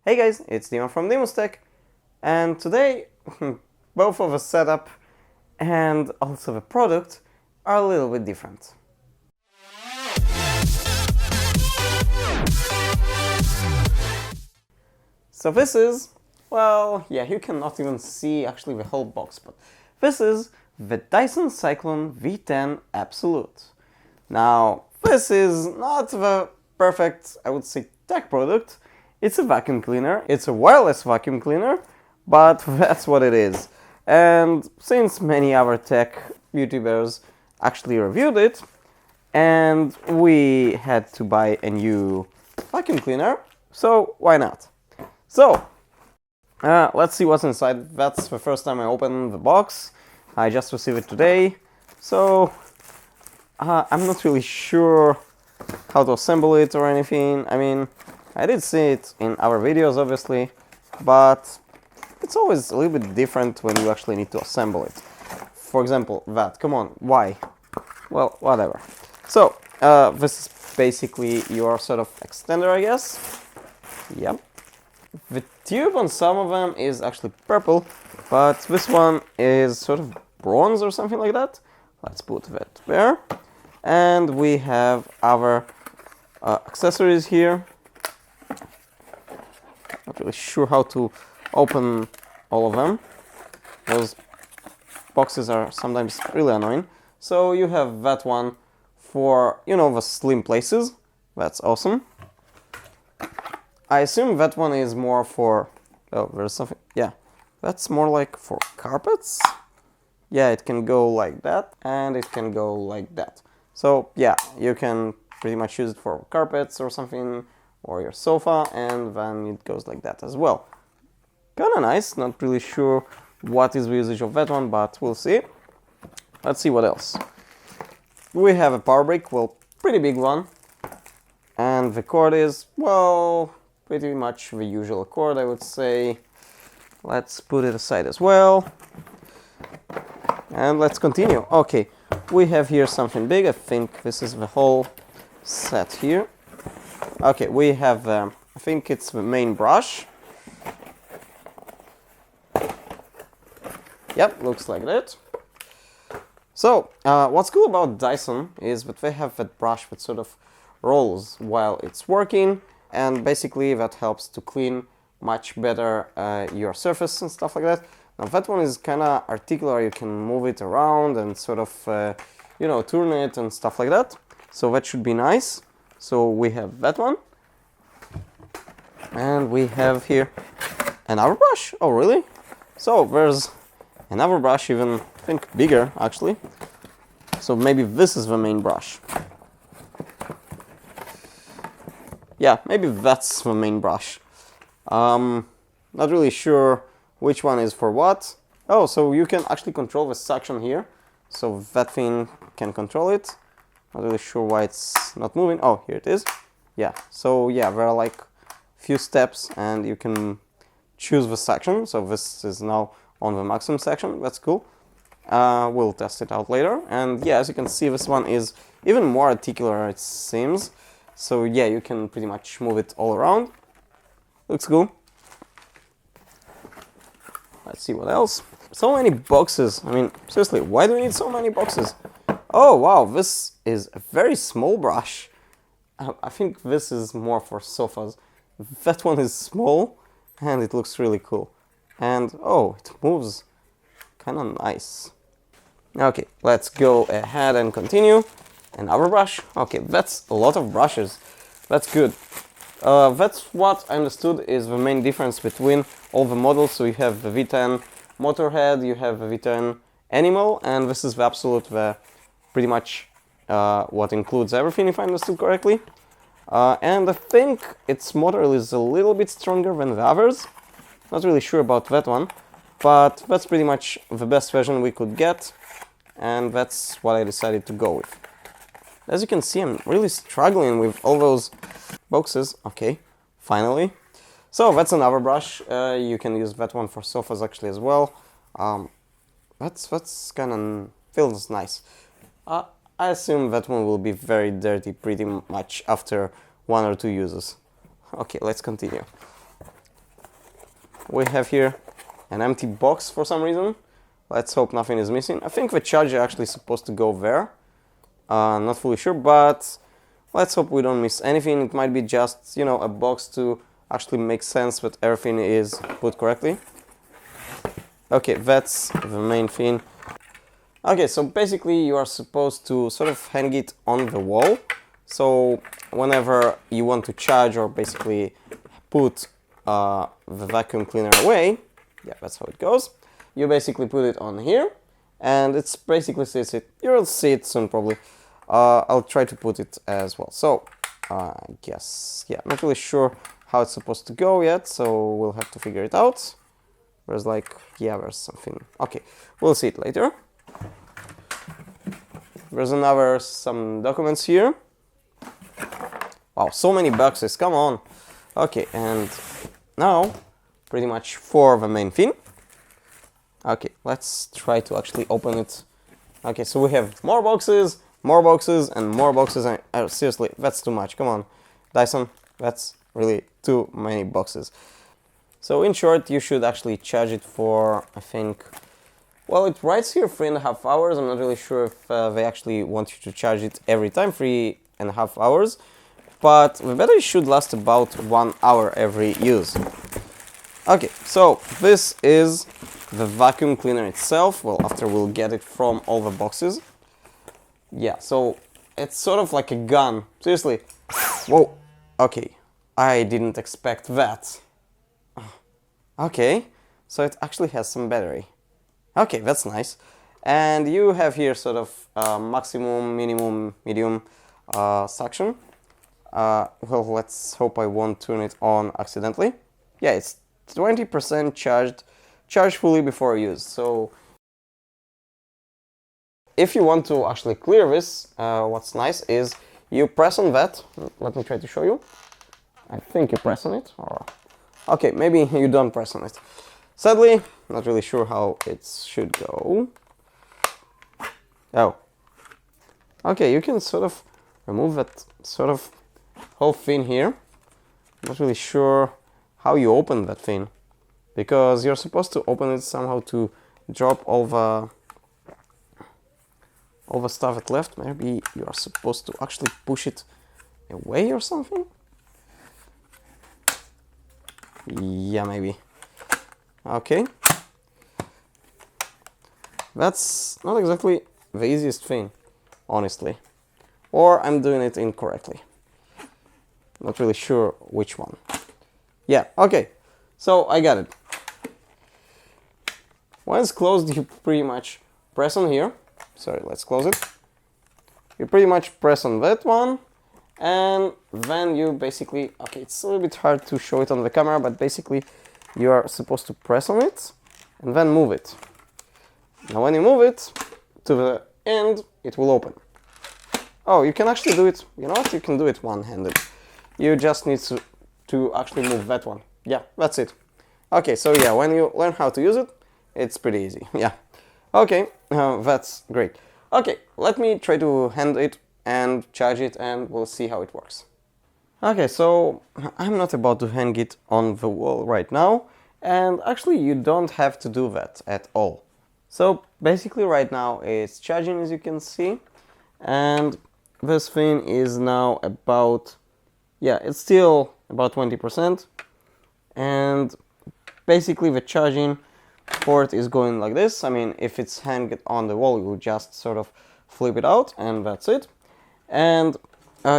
Hey guys, it's Dion from DimusTech, and today both of the setup and also the product are a little bit different. So this is, well, yeah, you cannot even see actually the whole box, but this is the Dyson Cyclone V10 Absolute. Now, this is not the perfect, I would say, tech product. It's a vacuum cleaner. It's a wireless vacuum cleaner, but that's what it is. And since many other tech YouTubers actually reviewed it, and we had to buy a new vacuum cleaner, so why not? So, let's see what's inside. That's the first time I opened the box. I just received it today, so I'm not really sure how to assemble it or anything. I mean, I did see it in our videos, obviously, but it's always a little bit different when you actually need to assemble it. For example, that. Come on, why? Well, whatever. So, this is basically your sort of extender, I guess. Yep. The tube on some of them is actually purple, but this one is sort of bronze or something like that. Let's put that there. And we have our accessories here. Not really sure how to open all of them. Those boxes are sometimes really annoying. So you have that one for, you know, the slim places. That's awesome. I assume that one is more for, oh, there's something, yeah. That's more like for carpets. Yeah, it can go like that, and it can go like that. So yeah, you can pretty much use it for carpets or something, or your sofa, and then it goes like that as well. Kinda nice, not really sure what is the usage of that one, but we'll see. Let's see what else. We have a power brick, well, pretty big one. And the cord is, well, pretty much the usual cord, I would say. Let's put it aside as well. And let's continue. Okay, we have here something big. I think this is the whole set here. Okay, we have, I think it's the main brush. Yep, looks like that. So, what's cool about Dyson is that they have that brush that sort of rolls while it's working, and basically that helps to clean much better your surface and stuff like that. Now that one is kind of articular, you can move it around and sort of, you know, turn it and stuff like that. So that should be nice. So we have that one. And we have here another brush. Oh, really? So there's another brush, even I think bigger actually. So maybe this is the main brush. Yeah, maybe that's the main brush. Not really sure which one is for what. Oh, so you can actually control the suction here. So that thing can control it. Not really sure why it's not moving. Oh, here it is. Yeah, so yeah, there are like few steps and you can choose the section. So this is now on the maximum section. That's cool. We'll test it out later. And yeah, as you can see, this one is even more articular, it seems. So yeah, you can pretty much move it all around. Looks cool. Let's see what else. So many boxes. I mean, seriously, why do we need so many boxes? Oh wow, this is a very small brush. I think this is more for sofas. That one is small and it looks really cool. And oh, it moves kind of nice. Okay, let's go ahead and continue. Another brush. Okay, that's a lot of brushes. That's good. That's what I understood is the main difference between all the models. So you have the V10 Motorhead, you have the V10 Animal, and this is the Absolute, the pretty much what includes everything, if I understood correctly. And I think its motor is a little bit stronger than the others. Not really sure about that one, but that's pretty much the best version we could get, and that's what I decided to go with. As you can see, I'm really struggling with all those boxes. Okay, finally. So that's another brush. You can use that one for sofas actually as well. That's kind of feels nice. I assume that one will be very dirty pretty much after 1 or 2 uses. Okay, let's continue. we have here an empty box for some reason. Let's hope nothing is missing. I think the charger actually is supposed to go there. Not fully sure, but let's hope we don't miss anything. It might be just, you know, a box to actually make sense that everything is put correctly. Okay, that's the main thing. Okay, so basically you are supposed to sort of hang it on the wall. So whenever you want to charge or basically put the vacuum cleaner away, yeah, that's how it goes. You basically put it on here, and it's basically sits it. You'll see it soon probably. I'll try to put it as well. So I guess, yeah, not really sure how it's supposed to go yet, so we'll have to figure it out. There's like, yeah, there's something. Okay, we'll see it later. There's some documents here. Wow, so many boxes, come on. Okay, and now pretty much for the main thing. Okay, let's try to actually open it. Okay, so we have more boxes, and more boxes. Seriously, that's too much. Come on, Dyson, that's really too many boxes. So in short, you should actually charge it for, I think, well, it writes here 3.5 hours. I'm not really sure if they actually want you to charge it every time, 3.5 hours. But the battery should last about 1 hour every use. Okay, so this is the vacuum cleaner itself. Well, after we'll get it from all the boxes. Yeah, so it's sort of like a gun. Seriously. Whoa. Okay, I didn't expect that. Okay, so it actually has some battery. Okay, that's nice. And you have here sort of maximum, minimum, medium suction. Well, let's hope I won't turn it on accidentally. Yeah, it's 20% charged fully before use. So if you want to actually clear this, what's nice is you press on that. Let me try to show you. I think you press on it, or okay, maybe you don't press on it. Sadly, not really sure how it should go. Oh. Okay, you can sort of remove that sort of whole thing here. Not really sure how you open that thing, because you're supposed to open it somehow to drop all the stuff it left. Maybe you are supposed to actually push it away or something. Yeah, maybe. Okay. That's not exactly the easiest thing, honestly. Or I'm doing it incorrectly. Not really sure which one. Yeah, okay. So I got it. When it's closed, you pretty much press on here. Sorry, let's close it. You pretty much press on that one. And then you basically, okay, it's a little bit hard to show it on the camera, but basically you are supposed to press on it and then move it. Now when you move it to the end, it will open. Oh, you can actually do it, you know what, you can do it one-handed. You just need to actually move that one. Yeah, that's it. Okay, so yeah, when you learn how to use it, it's pretty easy, yeah. Okay, that's great. Okay, let me try to hand it and charge it, and we'll see how it works. Okay, so I'm not about to hang it on the wall right now, and actually you don't have to do that at all. So basically right now it's charging, as you can see, and this thing is now about, yeah, it's still about 20%, and basically the charging port is going like this. I mean, if it's hanged on the wall, you just sort of flip it out, and that's it. And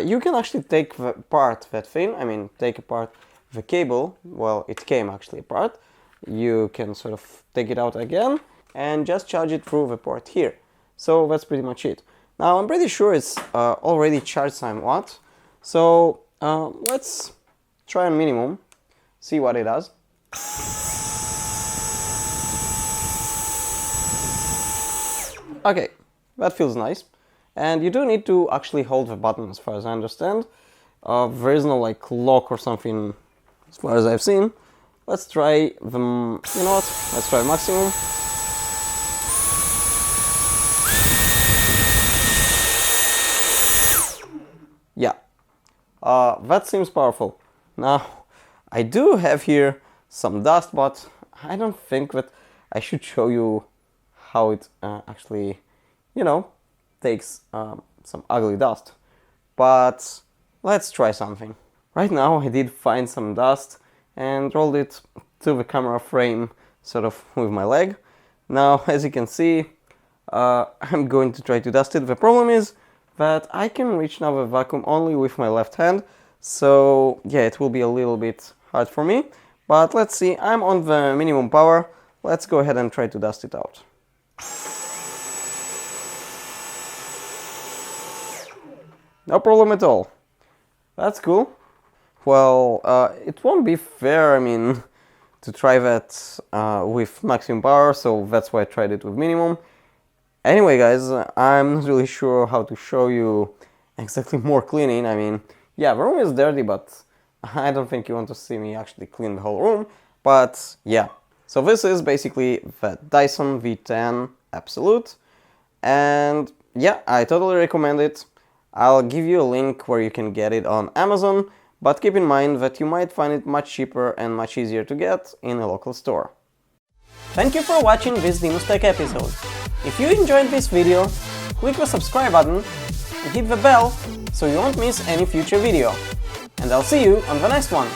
you can actually take apart that thing. I mean, take apart the cable. Well, it came actually apart. You can sort of take it out again and just charge it through the port here. So that's pretty much it. Now I'm pretty sure it's already charged somewhat. So let's try a minimum, see what it does. Okay, that feels nice. And you do need to actually hold the button, as far as I understand. There is no like lock or something, as far as I've seen. Let's try the, you know what, let's try maximum. Yeah, that seems powerful. Now, I do have here some dust, but I don't think that I should show you how it actually, takes some ugly dust. But let's try something. Right now I did find some dust and rolled it to the camera frame sort of with my leg. Now, as you can see, I'm going to try to dust it. The problem is that I can reach now the vacuum only with my left hand, so yeah, it will be a little bit hard for me. But let's see, I'm on the minimum power. Let's go ahead and try to dust it out. No problem at all. That's cool. Well, it won't be fair, I mean, to try that with maximum power, so that's why I tried it with minimum. Anyway, guys, I'm not really sure how to show you exactly more cleaning. I mean, yeah, the room is dirty, but I don't think you want to see me actually clean the whole room. But yeah, so this is basically the Dyson V10 Absolute, and yeah, I totally recommend it. I'll give you a link where you can get it on Amazon, but keep in mind that you might find it much cheaper and much easier to get in a local store. Thank you for watching this DimusTech episode. If you enjoyed this video, click the subscribe button and hit the bell so you won't miss any future video. And I'll see you on the next one.